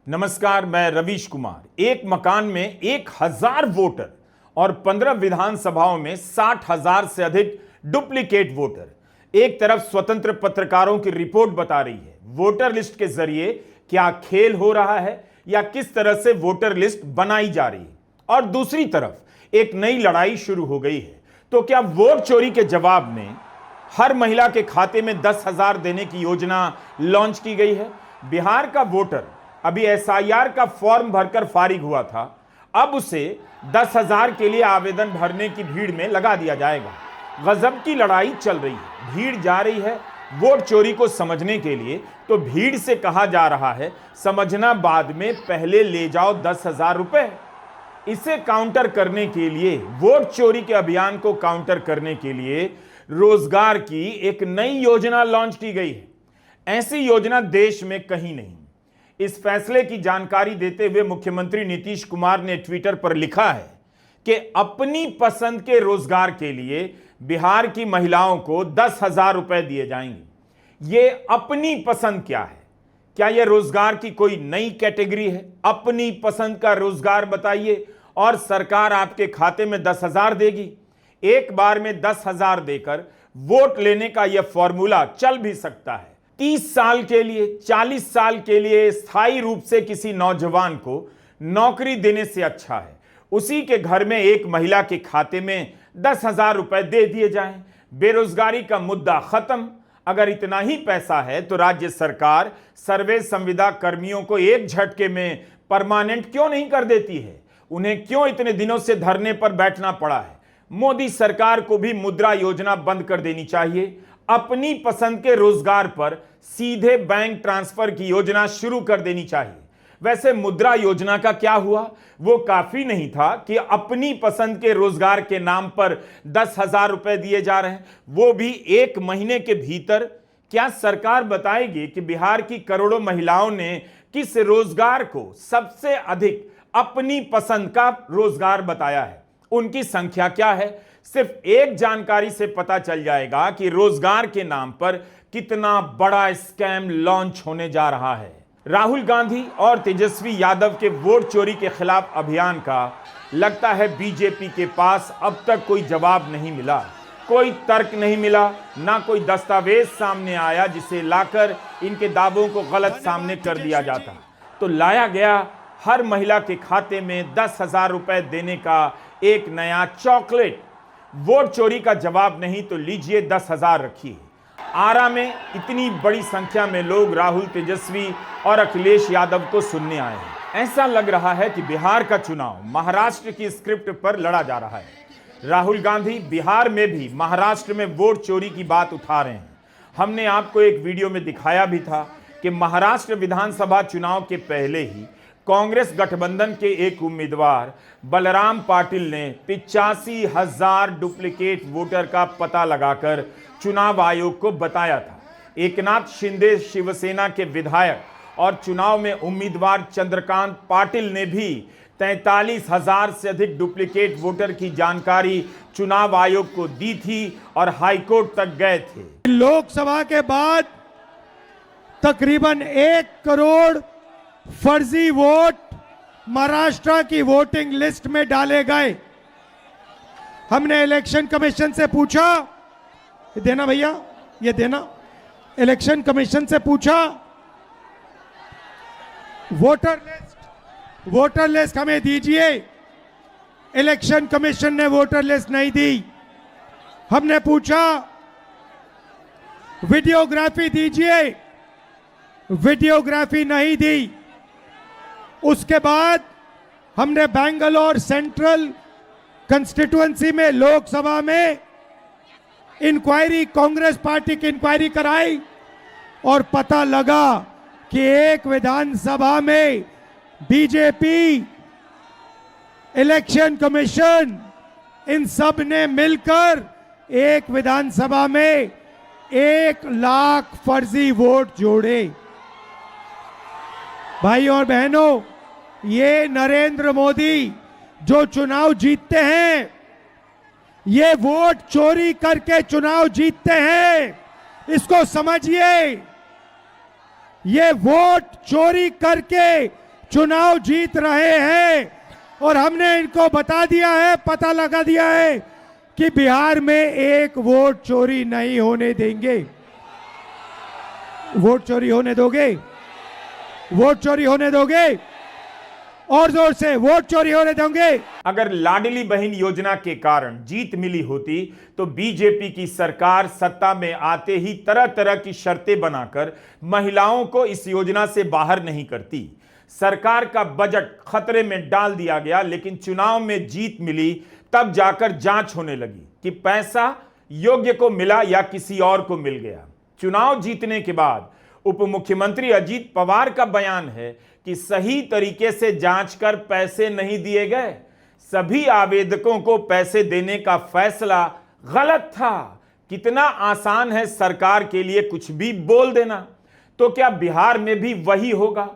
नमस्कार, मैं रवीश कुमार। एक मकान में 1000 वोटर और 15 विधानसभाओं में 60,000 से अधिक डुप्लीकेट वोटर। एक तरफ स्वतंत्र पत्रकारों की रिपोर्ट बता रही है वोटर लिस्ट के जरिए क्या खेल हो रहा है या किस तरह से वोटर लिस्ट बनाई जा रही है, और दूसरी तरफ एक नई लड़ाई शुरू हो गई है। तो क्या वोट चोरी के जवाब में हर महिला के खाते में 10,000 देने की योजना लॉन्च की गई है? बिहार का वोटर अभी एसआईआर का फॉर्म भरकर फारिग हुआ था, अब उसे 10,000 के लिए आवेदन भरने की भीड़ में लगा दिया जाएगा। गजब की लड़ाई चल रही है, भीड़ जा रही है वोट चोरी को समझने के लिए, तो भीड़ से कहा जा रहा है समझना बाद में, पहले ले जाओ 10,000 रुपए। इसे काउंटर करने के लिए, वोट चोरी के अभियान को काउंटर करने के लिए रोजगार की एक नई योजना लॉन्च की गई है। ऐसी योजना देश में कहीं नहीं। इस फैसले की जानकारी देते हुए मुख्यमंत्री नीतीश कुमार ने ट्विटर पर लिखा है कि अपनी पसंद के रोजगार के लिए बिहार की महिलाओं को 10,000 रुपए दिए जाएंगे। ये अपनी पसंद क्या है? क्या यह रोजगार की कोई नई कैटेगरी है? अपनी पसंद का रोजगार बताइए और सरकार आपके खाते में 10,000 देगी। एक बार में 10,000 देकर वोट लेने का यह फॉर्मूला चल भी सकता है। 30 साल के लिए, 40 साल के लिए स्थायी रूप से किसी नौजवान को नौकरी देने से अच्छा है उसी के घर में एक महिला के खाते में 10,000 रुपए दे दिए जाएं। बेरोजगारी का मुद्दा खत्म। अगर इतना ही पैसा है तो राज्य सरकार सर्वे संविदा कर्मियों को एक झटके में परमानेंट क्यों नहीं कर देती है? उन्हें क्यों इतने दिनों से धरने पर बैठना पड़ा है? मोदी सरकार को भी मुद्रा योजना बंद कर देनी चाहिए। अपनी पसंद के रोजगार पर सीधे बैंक ट्रांसफर की योजना शुरू कर देनी चाहिए। वैसे मुद्रा योजना का क्या हुआ? वो काफी नहीं था कि अपनी पसंद के रोजगार के नाम पर 10,000 रुपए दिए जा रहे हैं, वो भी एक महीने के भीतर। क्या सरकार बताएगी कि बिहार की करोड़ों महिलाओं ने किस रोजगार को सबसे अधिक अपनी पसंद का रोजगार बताया है? उनकी संख्या क्या है? सिर्फ एक जानकारी से पता चल जाएगा कि रोजगार के नाम पर कितना बड़ा स्कैम लॉन्च होने जा रहा है। राहुल गांधी और तेजस्वी यादव के वोट चोरी के खिलाफ अभियान का लगता है बीजेपी के पास अब तक कोई जवाब नहीं मिला, कोई तर्क नहीं मिला, ना कोई दस्तावेज सामने आया जिसे लाकर इनके दावों को गलत सामने कर दिया जाता। तो लाया गया हर महिला के खाते में 10,000 रुपए देने का एक नया चॉकलेट। वोट चोरी का जवाब नहीं तो लीजिए 10,000 रखिए। आरा में इतनी बड़ी संख्या में लोग राहुल, तेजस्वी और अखिलेश यादव को सुनने आए हैं। ऐसा लग रहा है कि बिहार का चुनाव महाराष्ट्र की स्क्रिप्ट पर लड़ा जा रहा है। राहुल गांधी बिहार में भी महाराष्ट्र में वोट चोरी की बात उठा रहे हैं। हमने आपको एक वीडियो में दिखाया भी था कि महाराष्ट्र विधानसभा चुनाव के पहले ही कांग्रेस गठबंधन के एक उम्मीदवार बलराम पाटिल ने 85,000 डुप्लीकेट वोटर का पता लगाकर चुनाव आयोग को बताया था। एकनाथ शिंदे शिवसेना के विधायक और चुनाव में उम्मीदवार चंद्रकांत पाटिल ने भी 43,000 से अधिक डुप्लीकेट वोटर की जानकारी चुनाव आयोग को दी थी और हाईकोर्ट तक गए थे। लोकसभा के बाद तकरीबन 1 करोड़ फर्जी वोट महाराष्ट्र की वोटिंग लिस्ट में डाले गए। हमने इलेक्शन कमीशन से पूछा, ये देना भैया, ये देना। इलेक्शन कमीशन से पूछा वोटर लिस्ट हमें दीजिए। इलेक्शन कमीशन ने वोटर लिस्ट नहीं दी। हमने पूछा वीडियोग्राफी दीजिए, वीडियोग्राफी नहीं दी। उसके बाद हमने बेंगलोर सेंट्रल कंस्टिट्यूएंसी में लोकसभा में इंक्वायरी, कांग्रेस पार्टी की इंक्वायरी कराई और पता लगा कि एक विधानसभा में बीजेपी, इलेक्शन कमीशन, इन सब ने मिलकर एक विधानसभा में 1 लाख फर्जी वोट जोड़े। भाई और बहनों, ये नरेंद्र मोदी जो चुनाव जीतते हैं, ये वोट चोरी करके चुनाव जीतते हैं, इसको समझिए। ये वोट चोरी करके चुनाव जीत रहे हैं और हमने इनको बता दिया है, पता लगा दिया है कि बिहार में एक वोट चोरी नहीं होने देंगे। वोट चोरी होने दोगे? वोट चोरी होने दोगे? और जोर से, वोट चोरी होने दोगे? अगर लाडली बहन योजना के कारण जीत मिली होती तो बीजेपी की सरकार सत्ता में आते ही तरह तरह की शर्तें बनाकर महिलाओं को इस योजना से बाहर नहीं करती। सरकार का बजट खतरे में डाल दिया गया, लेकिन चुनाव में जीत मिली तब जाकर जांच होने लगी कि पैसा योग्य को मिला या किसी और को मिल गया। चुनाव जीतने के बाद उप मुख्यमंत्री अजीत पवार का बयान है कि सही तरीके से जांच कर पैसे नहीं दिए गए, सभी आवेदकों को पैसे देने का फैसला गलत था। कितना आसान है सरकार के लिए कुछ भी बोल देना। तो क्या बिहार में भी वही होगा?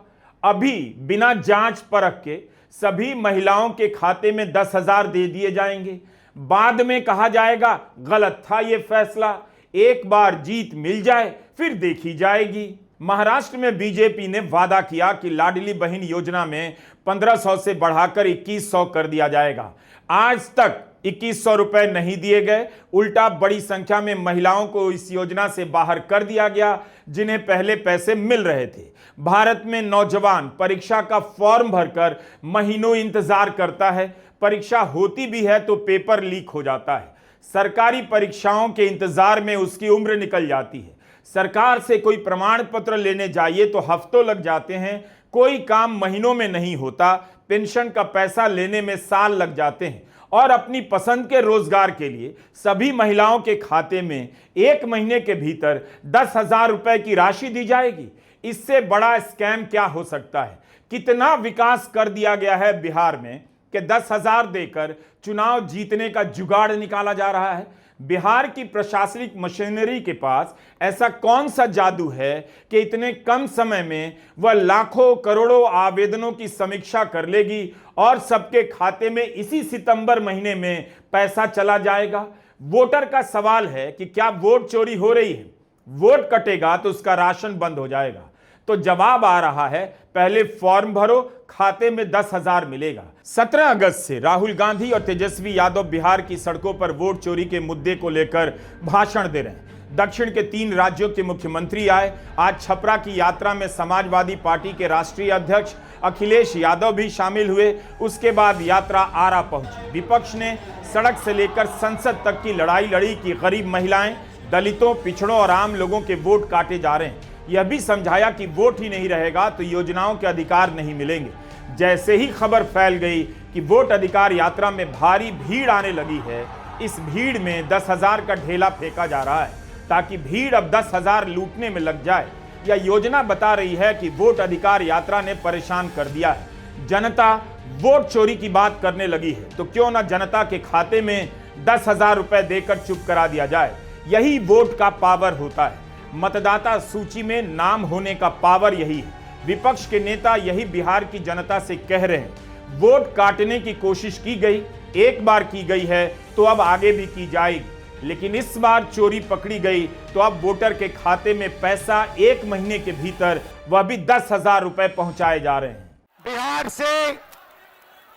अभी बिना जांच परख के सभी महिलाओं के खाते में 10,000 दे दिए जाएंगे, बाद में कहा जाएगा गलत था यह फैसला, एक बार जीत मिल जाए फिर देखी जाएगी। महाराष्ट्र में बीजेपी ने वादा किया कि लाडली बहन योजना में 1500 से बढ़ाकर 2100 कर दिया जाएगा। आज तक 2100 रुपए नहीं दिए गए, उल्टा बड़ी संख्या में महिलाओं को इस योजना से बाहर कर दिया गया जिन्हें पहले पैसे मिल रहे थे। भारत में नौजवान परीक्षा का फॉर्म भरकर महीनों इंतजार करता है, परीक्षा होती भी है तो पेपर लीक हो जाता है। सरकारी परीक्षाओं के इंतजार में उसकी उम्र निकल जाती है। सरकार से कोई प्रमाण पत्र लेने जाइए तो हफ्तों लग जाते हैं, कोई काम महीनों में नहीं होता, पेंशन का पैसा लेने में साल लग जाते हैं। और अपनी पसंद के रोजगार के लिए सभी महिलाओं के खाते में 1 महीने के भीतर 10,000 रुपए की राशि दी जाएगी। इससे बड़ा स्कैम क्या हो सकता है? कितना विकास कर दिया गया है बिहार में कि 10,000 देकर चुनाव जीतने का जुगाड़ निकाला जा रहा है। बिहार की प्रशासनिक मशीनरी के पास ऐसा कौन सा जादू है कि इतने कम समय में वह लाखों करोड़ों आवेदनों की समीक्षा कर लेगी और सबके खाते में इसी सितंबर महीने में पैसा चला जाएगा? वोटर का सवाल है कि क्या वोट चोरी हो रही है? वोट कटेगा तो उसका राशन बंद हो जाएगा। तो जवाब आ रहा है, पहले फॉर्म भरो, खाते में 10,000 मिलेगा। 17 अगस्त से राहुल गांधी और तेजस्वी यादव बिहार की सड़कों पर वोट चोरी के मुद्दे को लेकर भाषण दे रहे हैं। दक्षिण के 3 राज्यों के मुख्यमंत्री आए। आज छपरा की यात्रा में समाजवादी पार्टी के राष्ट्रीय अध्यक्ष अखिलेश यादव भी शामिल हुए। उसके बाद यात्रा आरा पहुंची। विपक्ष ने सड़क से लेकर संसद तक की लड़ाई लड़ी कि गरीब महिलाएं, दलितों, पिछड़ों और आम लोगों के वोट काटे जा रहे हैं। यह भी समझाया कि वोट ही नहीं रहेगा तो योजनाओं के अधिकार नहीं मिलेंगे। जैसे ही खबर फैल गई कि वोट अधिकार यात्रा में भारी भीड़ आने लगी है, इस भीड़ में 10,000 का ढेला फेंका जा रहा है ताकि भीड़ अब 10,000 लूटने में लग जाए। यह योजना बता रही है कि वोट अधिकार यात्रा ने परेशान कर दिया है। जनता वोट चोरी की बात करने लगी है तो क्यों ना जनता के खाते में 10,000 रुपए देकर चुप करा दिया जाए। यही वोट का पावर होता है। मतदाता सूची में नाम होने का पावर यही है। विपक्ष के नेता यही बिहार की जनता से कह रहे हैं। वोट काटने की कोशिश की गई, एक बार की गई है तो अब आगे भी की जाएगी, लेकिन इस बार चोरी पकड़ी गई तो अब वोटर के खाते में पैसा 1 महीने के भीतर वह भी 10,000 रुपए पहुंचाए जा रहे हैं। बिहार से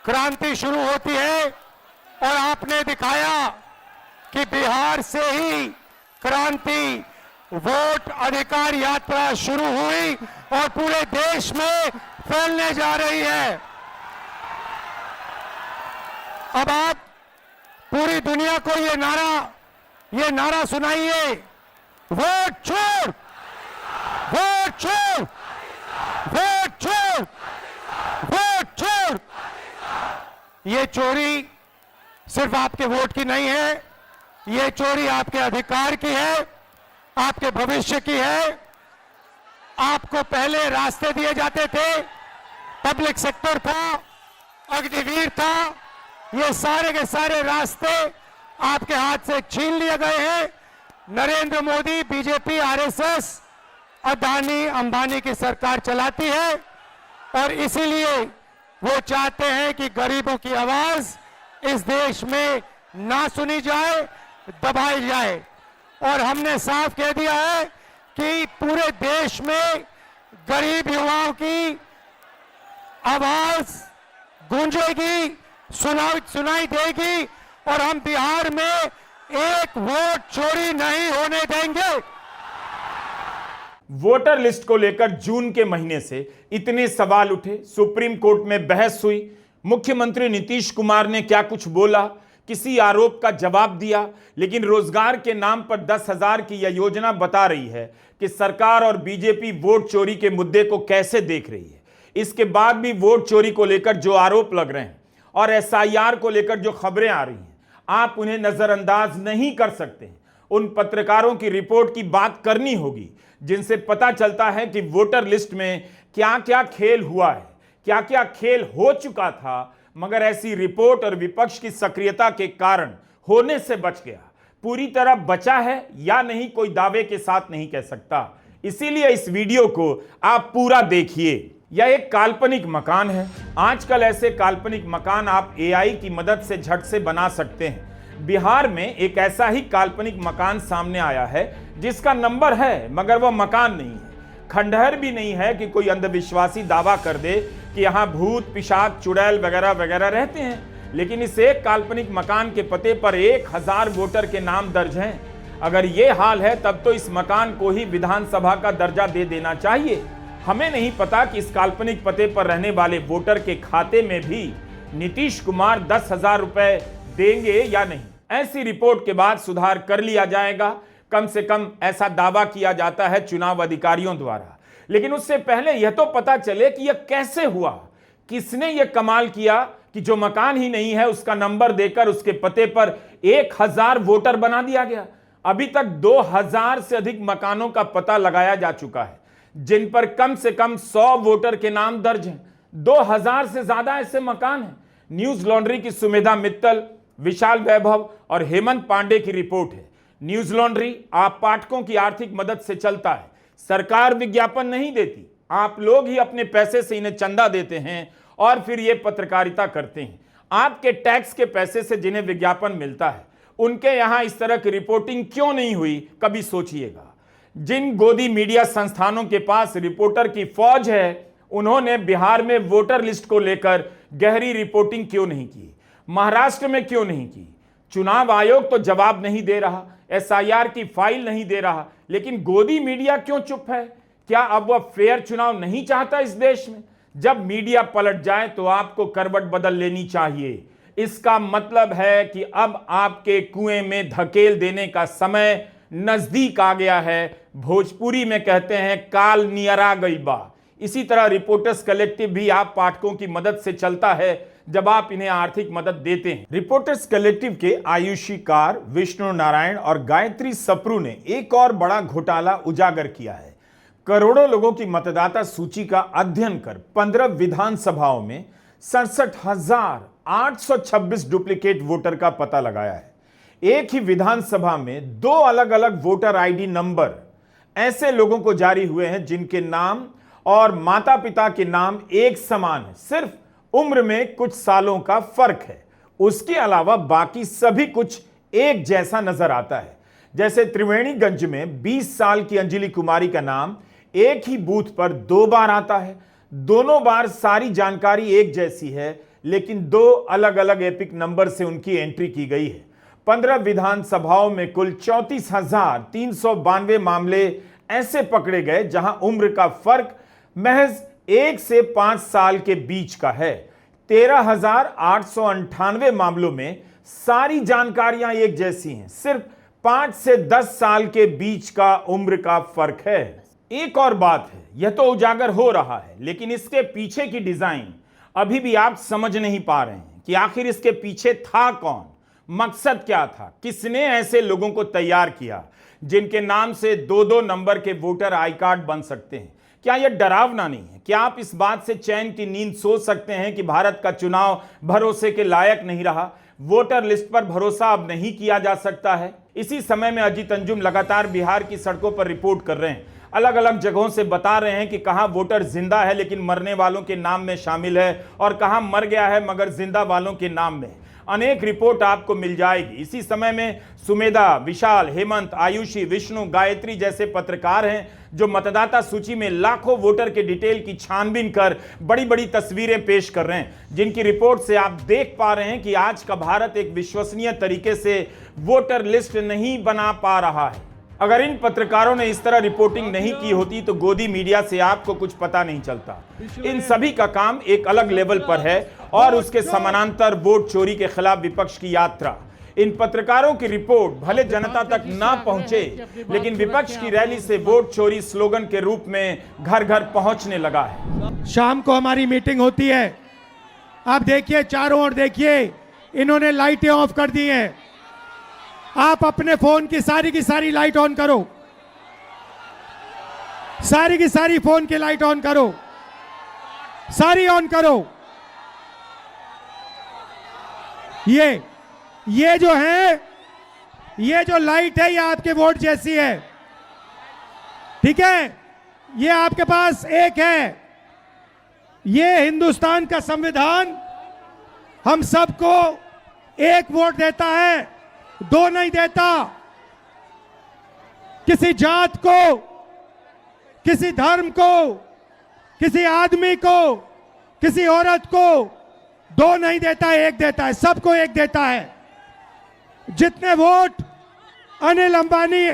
क्रांति शुरू होती है और आपने दिखाया कि बिहार से ही क्रांति, वोट अधिकार यात्रा शुरू हुई और पूरे देश में फैलने जा रही है। अब आप पूरी दुनिया को ये नारा सुनाइए, वोट चोर, वोट चोर, वोट चोर, वोट चोर। ये चोरी सिर्फ आपके वोट की नहीं है, ये चोरी आपके अधिकार की है, आपके भविष्य की है। आपको पहले रास्ते दिए जाते थे, पब्लिक सेक्टर था, अग्निवीर था, ये सारे के सारे रास्ते आपके हाथ से छीन लिए गए हैं। नरेंद्र मोदी, बीजेपी, आरएसएस, अदानी अंबानी की सरकार चलाती है और इसीलिए वो चाहते हैं कि गरीबों की आवाज इस देश में ना सुनी जाए, दबाई जाए। और हमने साफ कह दिया है कि पूरे देश में गरीब युवाओं की आवाज गूंजेगी, सुनाई देगी और हम बिहार में एक वोट चोरी नहीं होने देंगे। वोटर लिस्ट को लेकर जून के महीने से इतने सवाल उठे, सुप्रीम कोर्ट में बहस हुई, मुख्यमंत्री नीतीश कुमार ने क्या कुछ बोला, किसी आरोप का जवाब दिया, लेकिन रोजगार के नाम पर 10,000 की यह योजना बता रही है कि सरकार और बीजेपी वोट चोरी के मुद्दे को कैसे देख रही है। इसके बाद भी वोट चोरी को लेकर जो आरोप लग रहे हैं और एसआईआर को लेकर जो खबरें आ रही हैं, आप उन्हें नजरअंदाज नहीं कर सकते हैं। उन पत्रकारों की रिपोर्ट की बात करनी होगी जिनसे पता चलता है कि वोटर लिस्ट में क्या क्या खेल हुआ है, क्या क्या खेल हो चुका था, मगर ऐसी रिपोर्ट और विपक्ष की सक्रियता के कारण होने से बच गया। पूरी तरह बचा है या नहीं कोई दावे के साथ नहीं कह सकता, इसीलिए इस वीडियो को आप पूरा देखिए। यह एक काल्पनिक मकान है। आजकल ऐसे काल्पनिक मकान आप एआई की मदद से झट से बना सकते हैं। बिहार में एक ऐसा ही काल्पनिक मकान सामने आया है जिसका नंबर है मगर वह मकान नहीं है। खंडहर भी नहीं है कि कोई अंधविश्वासी दावा कर दे कि यहां भूत, पिशाच, चुड़ैल वगैरह वगैरह रहते हैं। लेकिन इस एक काल्पनिक मकान के पते पर 1000 वोटर के नाम दर्ज हैं। अगर यह हाल है तब तो इस मकान को ही विधानसभा का दर्जा दे देना चाहिए। हमें नहीं पता कि इस काल्पनिक पते पर रहने वाले वोटर के खाते में भी नीतीश कुमार 10,000 रुपए देंगे या नहीं। ऐसी रिपोर्ट के बाद सुधार कर लिया जाएगा, कम से कम ऐसा दावा किया जाता है चुनाव अधिकारियों द्वारा। लेकिन उससे पहले यह तो पता चले कि यह कैसे हुआ, किसने यह कमाल किया कि जो मकान ही नहीं है उसका नंबर देकर उसके पते पर 1000 वोटर बना दिया गया। अभी तक 2000 से अधिक मकानों का पता लगाया जा चुका है जिन पर कम से कम 100 वोटर के नाम दर्ज हैं। 2000 से ज्यादा ऐसे मकान हैं। न्यूज लॉन्ड्री की सुमेधा मित्तल, विशाल वैभव और हेमंत पांडे की रिपोर्ट है। न्यूज लॉन्ड्री आप पाठकों की आर्थिक मदद से चलता है। सरकार विज्ञापन नहीं देती, आप लोग ही अपने पैसे से इन्हें चंदा देते हैं और फिर ये पत्रकारिता करते हैं। आपके टैक्स के पैसे से जिन्हें विज्ञापन मिलता है उनके यहां इस तरह की रिपोर्टिंग क्यों नहीं हुई, कभी सोचिएगा। जिन गोदी मीडिया संस्थानों के पास रिपोर्टर की फौज है उन्होंने बिहार में वोटर लिस्ट को लेकर गहरी रिपोर्टिंग क्यों नहीं की, महाराष्ट्र में क्यों नहीं की। चुनाव आयोग तो जवाब नहीं दे रहा, एसआईआर की फाइल नहीं दे रहा, लेकिन गोदी मीडिया क्यों चुप है? क्या अब वह फेयर चुनाव नहीं चाहता इस देश में? जब मीडिया पलट जाए तो आपको करवट बदल लेनी चाहिए। इसका मतलब है कि अब आपके कुएं में धकेल देने का समय नजदीक आ गया है। भोजपुरी में कहते हैं काल नियरा गई बा। इसी तरह रिपोर्टर्स कलेक्टिव भी आप पाठकों की मदद से चलता है जब आप इन्हें आर्थिक मदद देते हैं। रिपोर्टर्स कलेक्टिव के आयुषी कार, विष्णु नारायण और गायत्री सप्रू ने एक और बड़ा घोटाला उजागर किया है। करोड़ों लोगों की मतदाता सूची का अध्ययन कर 15 विधानसभाओं में 67,826 डुप्लीकेट वोटर का पता लगाया है। एक ही विधानसभा में 2 अलग अलग वोटर आईडी नंबर ऐसे लोगों को जारी हुए हैं जिनके नाम और माता पिता के नाम एक समान है, सिर्फ उम्र में कुछ सालों का फर्क है। उसके अलावा बाकी सभी कुछ एक जैसा नजर आता है। जैसे त्रिवेणीगंज में 20 साल की अंजलि कुमारी का नाम एक ही बूथ पर 2 बार आता है। दोनों बार सारी जानकारी एक जैसी है, लेकिन 2 अलग अलग एपिक नंबर से उनकी एंट्री की गई है। 15 विधानसभाओं में कुल 34,392 मामले ऐसे पकड़े गए जहां उम्र का फर्क महज 1 से 5 साल के बीच का है। 13,898 मामलों में सारी जानकारियां एक जैसी हैं, सिर्फ 5 से 10 साल के बीच का उम्र का फर्क है। एक और बात है, यह तो उजागर हो रहा है, लेकिन इसके पीछे की डिजाइन अभी भी आप समझ नहीं पा रहे हैं कि आखिर इसके पीछे था कौन, मकसद क्या था, किसने ऐसे लोगों को तैयार किया जिनके नाम से 2-2 नंबर के वोटर आई कार्ड बन सकते हैं। क्या यह डरावना नहीं है? क्या आप इस बात से चैन की नींद सो सकते हैं कि भारत का चुनाव भरोसे के लायक नहीं रहा? वोटर लिस्ट पर भरोसा अब नहीं किया जा सकता है। इसी समय में अजीत अंजुम लगातार बिहार की सड़कों पर रिपोर्ट कर रहे हैं, अलग अलग जगहों से बता रहे हैं कि कहां वोटर जिंदा है लेकिन मरने वालों के नाम में शामिल है और कहां मर गया है मगर जिंदा वालों के नाम में। अनेक रिपोर्ट आपको मिल जाएगी। इसी समय में सुमेधा, विशाल, हेमंत, आयुषी, विष्णु, गायत्री जैसे पत्रकार हैं जो मतदाता सूची में लाखों वोटर के डिटेल की छानबीन कर बड़ी बड़ी तस्वीरें पेश कर रहे हैं, जिनकी रिपोर्ट से आप देख पा रहे हैं कि आज का भारत एक विश्वसनीय तरीके से वोटर लिस्ट नहीं बना पा रहा है। अगर इन पत्रकारों ने इस तरह रिपोर्टिंग नहीं की होती तो गोदी मीडिया से आपको कुछ पता नहीं चलता। इन सभी का काम एक अलग लेवल पर है और उसके समानांतर वोट चोरी के खिलाफ विपक्ष की यात्रा। इन पत्रकारों की रिपोर्ट भले जनता तक ना पहुंचे, लेकिन विपक्ष की रैली से वोट चोरी स्लोगन के रूप में घर घर पहुंचने लगा है। शाम को हमारी मीटिंग होती है, आप देखिए चारों ओर देखिए, इन्होंने लाइटें ऑफ कर दी हैं। आप अपने फोन की सारी लाइट ऑन करो, सारी की सारी फोन की लाइट ऑन करो, सारी ऑन करो। ये जो है, ये जो लाइट है ये आपके वोट जैसी है, ठीक है? ये आपके पास एक है। ये हिंदुस्तान का संविधान हम सबको एक वोट देता है, दो नहीं देता। किसी जात को, किसी धर्म को, किसी आदमी को, किसी औरत को दो नहीं देता, एक देता है, सबको एक देता है। जितने वोट अनिल अंबानी,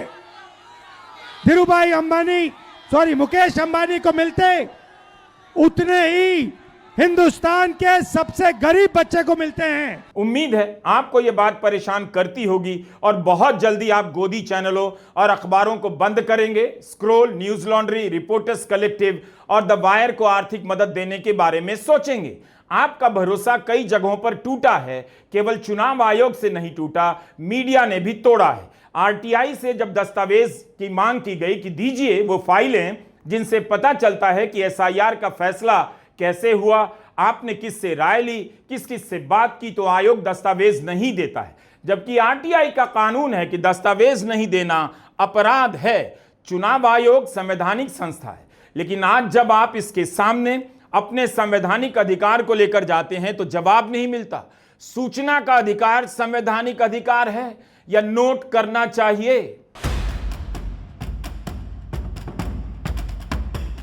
धीरूभाई अंबानी, मुकेश अंबानी को मिलते, उतने ही हिंदुस्तान के सबसे गरीब बच्चे को मिलते हैं। उम्मीद है आपको यह बात परेशान करती होगी और बहुत जल्दी आप गोदी चैनलों और अखबारों को बंद करेंगे। Scroll, news laundry, reporters collective और द वायर को आर्थिक मदद देने के बारे में सोचेंगे। आपका भरोसा कई जगहों पर टूटा है, केवल चुनाव आयोग से नहीं टूटा, मीडिया ने भी तोड़ा है। आरटीआई से जब दस्तावेज की मांग की गई कि दीजिए वो फाइलें जिनसे पता चलता है कि एसआईआर का फैसला कैसे हुआ, आपने किससे राय ली, किस किस से बात की, तो आयोग दस्तावेज नहीं देता है। जबकि आरटीआई का कानून है कि दस्तावेज नहीं देना अपराध है। चुनाव आयोग संवैधानिक संस्था है, लेकिन आज जब आप इसके सामने अपने संवैधानिक अधिकार को लेकर जाते हैं तो जवाब नहीं मिलता। सूचना का अधिकार संवैधानिक अधिकार है या नोट करना चाहिए?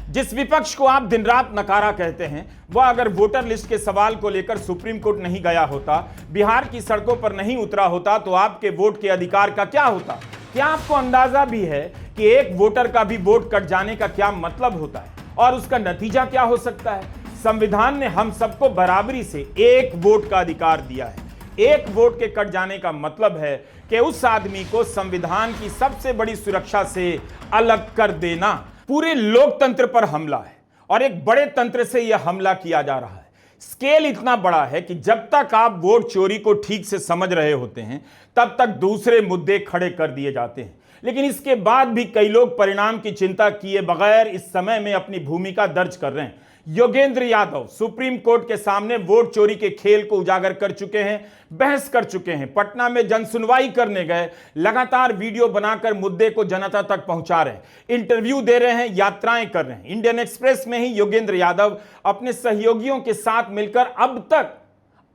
जिस विपक्ष को आप दिन रात नकारा कहते हैं, वह अगर वोटर लिस्ट के सवाल को लेकर सुप्रीम कोर्ट नहीं गया होता, बिहार की सड़कों पर नहीं उतरा होता, तो आपके वोट के अधिकार का क्या होता? क्या आपको अंदाजा भी है कि एक वोटर का भी वोट कट जाने का क्या मतलब होता है और उसका नतीजा क्या हो सकता है? संविधान ने हम सबको बराबरी से एक वोट का अधिकार दिया है। एक वोट के कट जाने का मतलब है कि उस आदमी को संविधान की सबसे बड़ी सुरक्षा से अलग कर देना। पूरे लोकतंत्र पर हमला है और एक बड़े तंत्र से यह हमला किया जा रहा है। स्केल इतना बड़ा है कि जब तक आप वोट चोरी को ठीक से समझ रहे होते हैं, तब तक दूसरे मुद्दे खड़े कर दिए जाते हैं। लेकिन इसके बाद भी कई लोग परिणाम की चिंता किए बगैर इस समय में अपनी भूमिका दर्ज कर रहे हैं। योगेंद्र यादव सुप्रीम कोर्ट के सामने वोट चोरी के खेल को उजागर कर चुके हैं, बहस कर चुके हैं, पटना में जनसुनवाई करने गए, लगातार वीडियो बनाकर मुद्दे को जनता तक पहुंचा रहे हैं, इंटरव्यू दे रहे हैं, यात्राएं कर रहे हैं। इंडियन एक्सप्रेस में ही योगेंद्र यादव अपने सहयोगियों के साथ मिलकर अब तक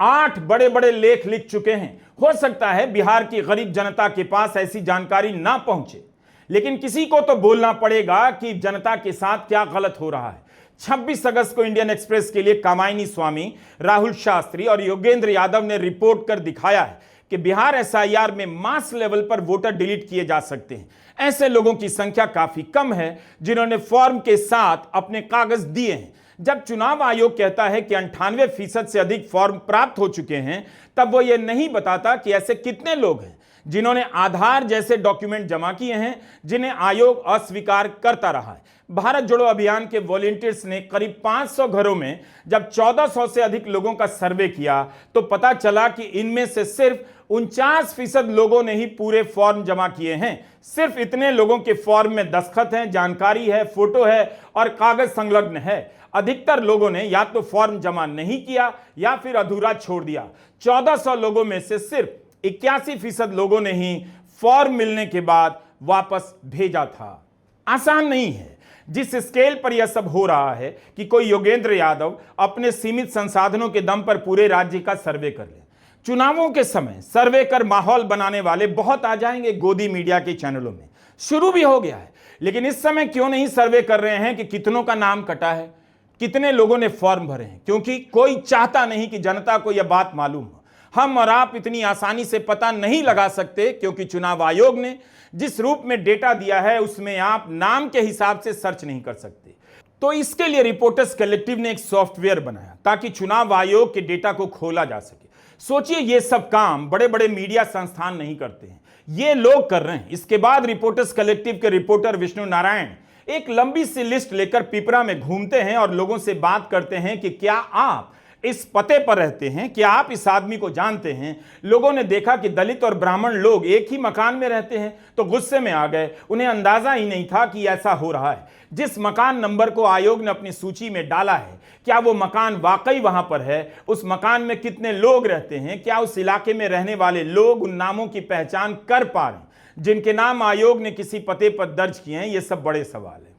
8 बड़े बड़े लेख लिख चुके हैं। हो सकता है बिहार की गरीब जनता के पास ऐसी जानकारी ना पहुंचे, लेकिन किसी को तो बोलना पड़ेगा कि जनता के साथ क्या गलत हो रहा है। 26 अगस्त को इंडियन एक्सप्रेस के लिए कामायनी स्वामी, राहुल शास्त्री और योगेंद्र यादव ने रिपोर्ट कर दिखाया है कि बिहार एसआईआर में मास लेवल पर वोटर डिलीट किए जा सकते हैं। ऐसे लोगों की संख्या काफी कम है जिन्होंने फॉर्म के साथ अपने कागज दिए हैं। जब चुनाव आयोग कहता है कि 98% से अधिक फॉर्म प्राप्त हो चुके हैं, तब वो ये नहीं बताता कि ऐसे कितने लोग हैं जिन्होंने आधार जैसे डॉक्यूमेंट जमा किए हैं, जिन्हें आयोग अस्वीकार करता रहा है। भारत जोड़ो अभियान के वॉलंटियर्स ने करीब 500 घरों में जब 1400 से अधिक लोगों का सर्वे किया, तो पता चला कि इनमें से सिर्फ 49% लोगों ने ही पूरे फॉर्म जमा किए हैं। सिर्फ इतने लोगों के फॉर्म में दस्तखत हैं, जानकारी है, फोटो है और कागज संलग्न है। अधिकतर लोगों ने या तो फॉर्म जमा नहीं किया या फिर अधूरा छोड़ दिया। 1400 लोगों में से सिर्फ 81% लोगों ने ही फॉर्म मिलने के बाद वापस भेजा था। आसान नहीं है। जिस स्केल पर यह सब हो रहा है कि कोई योगेंद्र यादव अपने सीमित संसाधनों के दम पर पूरे राज्य का सर्वे कर ले, चुनावों के समय सर्वे कर माहौल बनाने वाले बहुत आ जाएंगे गोदी मीडिया के चैनलों में, शुरू भी हो गया है। लेकिन इस समय क्यों नहीं सर्वे कर रहे हैं कि कितनों का नाम कटा है, कितने लोगों ने फॉर्म भरे हैं? क्योंकि कोई चाहता नहीं कि जनता को यह बात मालूम हो। हम और आप इतनी आसानी से पता नहीं लगा सकते, क्योंकि चुनाव आयोग ने जिस रूप में डेटा दिया है उसमें आप नाम के हिसाब से सर्च नहीं कर सकते। तो इसके लिए रिपोर्टर्स कलेक्टिव ने एक सॉफ्टवेयर बनाया ताकि चुनाव आयोग के डेटा को खोला जा सके। सोचिए, ये सब काम बड़े बड़े मीडिया संस्थान नहीं करते हैं, ये लोग कर रहे हैं। इसके बाद रिपोर्टर्स कलेक्टिव के रिपोर्टर विष्णु नारायण एक लंबी सी लिस्ट लेकर पिपरा में घूमते हैं और लोगों से बात करते हैं कि क्या आप इस पते पर रहते हैं, क्या आप इस आदमी को जानते हैं? लोगों ने देखा कि दलित और ब्राह्मण लोग एक ही मकान में रहते हैं तो गुस्से में आ गए। उन्हें अंदाजा ही नहीं था कि ऐसा हो रहा है। जिस मकान नंबर को आयोग ने अपनी सूची में डाला है, क्या वो मकान वाकई वहां पर है? उस मकान में कितने लोग रहते हैं? क्या उस इलाके में रहने वाले लोग उन नामों की पहचान कर पा रहे हैं जिनके नाम आयोग ने किसी पते पर दर्ज किए हैं? ये सब बड़े सवाल है।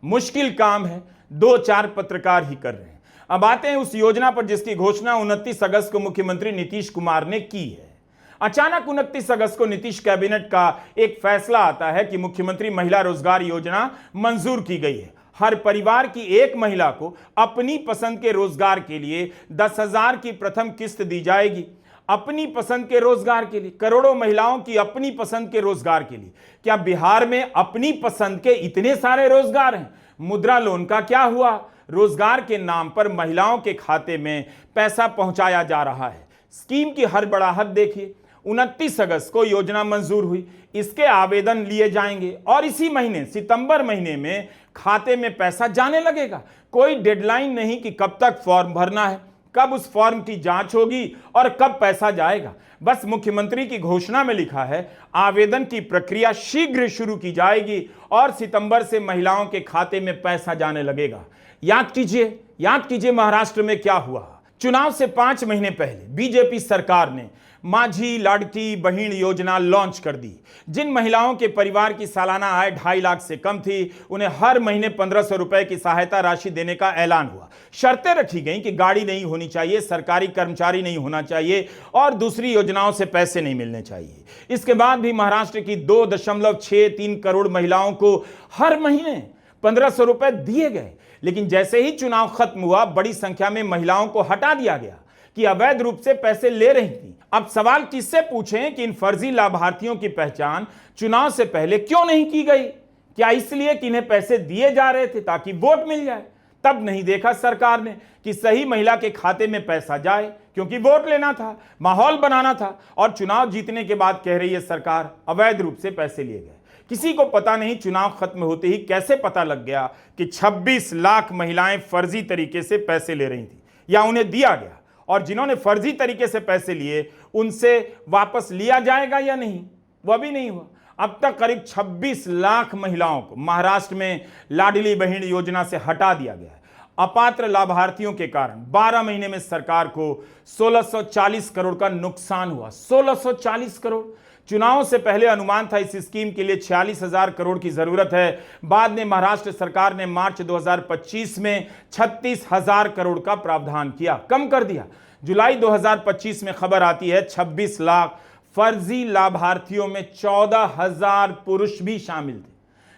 मुश्किल काम है, 2-4 पत्रकार ही कर रहे हैं। अब आते हैं उस योजना पर जिसकी घोषणा 29 अगस्त को मुख्यमंत्री नीतीश कुमार ने की है। अचानक 29 अगस्त को नीतीश कैबिनेट का एक फैसला आता है कि मुख्यमंत्री महिला रोजगार योजना मंजूर की गई है। हर परिवार की एक महिला को अपनी पसंद के रोजगार के लिए 10,000 की प्रथम किस्त दी जाएगी। अपनी पसंद के रोजगार के लिए, करोड़ों महिलाओं की अपनी पसंद के रोजगार के लिए। क्या बिहार में अपनी पसंद के इतने सारे रोजगार हैं? मुद्रा लोन का क्या हुआ? रोजगार के नाम पर महिलाओं के खाते में पैसा पहुंचाया जा रहा है। स्कीम की हड़बड़ाहट देखिए। 29 अगस्त को योजना मंजूर हुई, इसके आवेदन लिए जाएंगे और इसी महीने सितंबर महीने में खाते में पैसा जाने लगेगा। कोई डेडलाइन नहीं कि कब तक फॉर्म भरना है, कब उस फॉर्म की जांच होगी और कब पैसा जाएगा। बस मुख्यमंत्री की घोषणा में लिखा है आवेदन की प्रक्रिया शीघ्र शुरू की जाएगी और सितंबर से महिलाओं के खाते में पैसा जाने लगेगा। याद कीजिए महाराष्ट्र में क्या हुआ। चुनाव से 5 महीने पहले बीजेपी सरकार ने माझी लाडकी बहिण योजना लॉन्च कर दी। जिन महिलाओं के परिवार की सालाना आय 2.5 लाख से कम थी, उन्हें हर महीने 1500 रुपए की सहायता राशि देने का ऐलान हुआ। शर्तें रखी गई कि गाड़ी नहीं होनी चाहिए, सरकारी कर्मचारी नहीं होना चाहिए और दूसरी योजनाओं से पैसे नहीं मिलने चाहिए। इसके बाद भी महाराष्ट्र की 2.63 करोड़ महिलाओं को हर महीने 1500 रुपए दिए गए। लेकिन जैसे ही चुनाव खत्म हुआ, बड़ी संख्या में महिलाओं को हटा दिया गया कि अवैध रूप से पैसे ले रही थी। अब सवाल किससे पूछें कि इन फर्जी लाभार्थियों की पहचान चुनाव से पहले क्यों नहीं की गई? क्या इसलिए कि इन्हें पैसे दिए जा रहे थे ताकि वोट मिल जाए? तब नहीं देखा सरकार ने कि सही महिला के खाते में पैसा जाए, क्योंकि वोट लेना था, माहौल बनाना था। और चुनाव जीतने के बाद कह रही है सरकार अवैध रूप से पैसे लिए गए। किसी को पता नहीं चुनाव खत्म होते ही कैसे पता लग गया कि 26 लाख महिलाएं फर्जी तरीके से पैसे ले रही थी या उन्हें दिया गया, और जिन्होंने फर्जी तरीके से पैसे लिए उनसे वापस लिया जाएगा या नहीं, वह भी नहीं हुआ। अब तक करीब 26 लाख महिलाओं को महाराष्ट्र में लाडली बहन योजना से हटा दिया गया है। अपात्र लाभार्थियों के कारण 12 महीने में सरकार को 1640 करोड़ का नुकसान हुआ। 1640 करोड़। चुनावों से पहले अनुमान था इस स्कीम के लिए 46,000 करोड़ की जरूरत है। बाद में महाराष्ट्र सरकार ने मार्च 2025 में 36,000 करोड़ का प्रावधान किया, कम कर दिया। जुलाई 2025 में खबर आती है 26 लाख फर्जी लाभार्थियों में 14,000 पुरुष भी शामिल थे,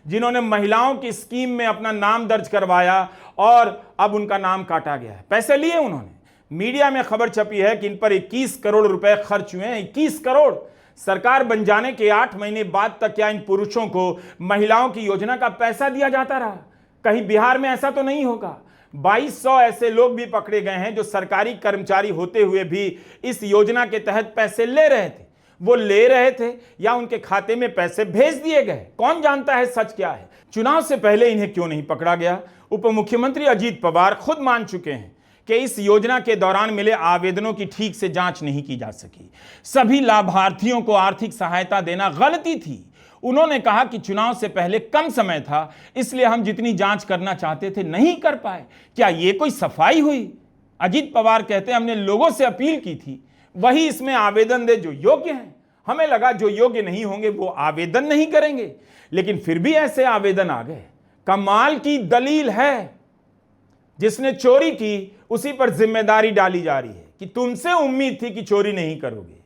जिन्होंने महिलाओं की स्कीम में अपना नाम दर्ज करवाया और अब उनका नाम काटा गया है। पैसे लिए उन्होंने। मीडिया में खबर छपी है कि इन पर 21 करोड़ रुपए खर्च हुए हैं। 21 करोड़। सरकार बन जाने के 8 महीने बाद तक क्या इन पुरुषों को महिलाओं की योजना का पैसा दिया जाता रहा? कहीं बिहार में ऐसा तो नहीं होगा? 2200 ऐसे लोग भी पकड़े गए हैं जो सरकारी कर्मचारी होते हुए भी इस योजना के तहत पैसे ले रहे थे। वो ले रहे थे या उनके खाते में पैसे भेज दिए गए? कौन जानता है सच क्या है। चुनाव से पहले इन्हें क्यों नहीं पकड़ा गया? उप मुख्यमंत्री अजीत पवार खुद मान चुके हैं कि इस योजना के दौरान मिले आवेदनों की ठीक से जांच नहीं की जा सकी। सभी लाभार्थियों को आर्थिक सहायता देना गलती थी। उन्होंने कहा कि चुनाव से पहले कम समय था, इसलिए हम जितनी जांच करना चाहते थे नहीं कर पाए। क्या ये कोई सफाई हुई? अजीत पवार कहते हैं हमने लोगों से अपील की थी, वही इसमें आवेदन दे जो योग्य हैं। हमें लगा जो योग्य नहीं होंगे वो आवेदन नहीं करेंगे, लेकिन फिर भी ऐसे आवेदन आ गए। कमाल की दलील है। जिसने चोरी की उसी पर जिम्मेदारी डाली जा रही है कि तुमसे उम्मीद थी कि चोरी नहीं करोगे।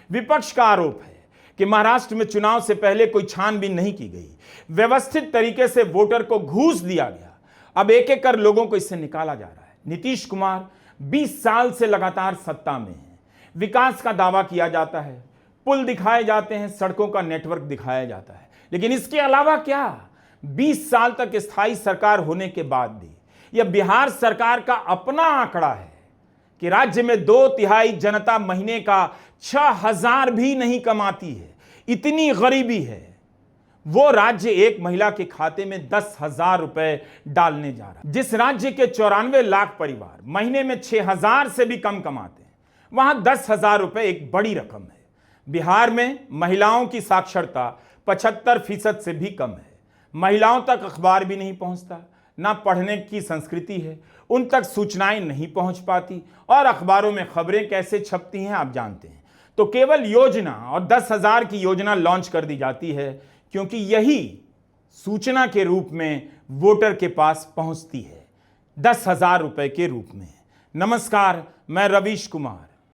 विपक्ष का आरोप है कि महाराष्ट्र में चुनाव से पहले कोई छानबीन नहीं की गई, व्यवस्थित तरीके से वोटर को घूस दिया गया। अब एक एक कर लोगों को इससे निकाला जा रहा है। नीतीश कुमार 20 साल से लगातार सत्ता में है। विकास का दावा किया जाता है, पुल दिखाए जाते हैं, सड़कों का नेटवर्क दिखाया जाता है, लेकिन इसके अलावा क्या? 20 साल तक स्थायी सरकार होने के बाद भी यह बिहार सरकार का अपना आंकड़ा है कि राज्य में 2/3 जनता महीने का 6,000 भी नहीं कमाती है। इतनी गरीबी है। वो राज्य एक महिला के खाते में 10,000 रुपए डालने जा रहा है। जिस राज्य के 94 लाख परिवार महीने में 6,000 से भी कम कमाते हैं, वहां 10,000 रुपए एक बड़ी रकम है। बिहार में महिलाओं की साक्षरता 75% से भी कम है। महिलाओं तक अखबार भी नहीं पहुंचता, ना पढ़ने की संस्कृति है, उन तक सूचनाएं नहीं पहुंच पाती, और अखबारों में खबरें कैसे छपती हैं आप जानते हैं। तो केवल योजना और 10,000 की योजना लॉन्च कर दी जाती है, क्योंकि यही सूचना के रूप में वोटर के पास पहुंचती है, 10,000 रुपए के रूप में। नमस्कार, मैं रवीश कुमार।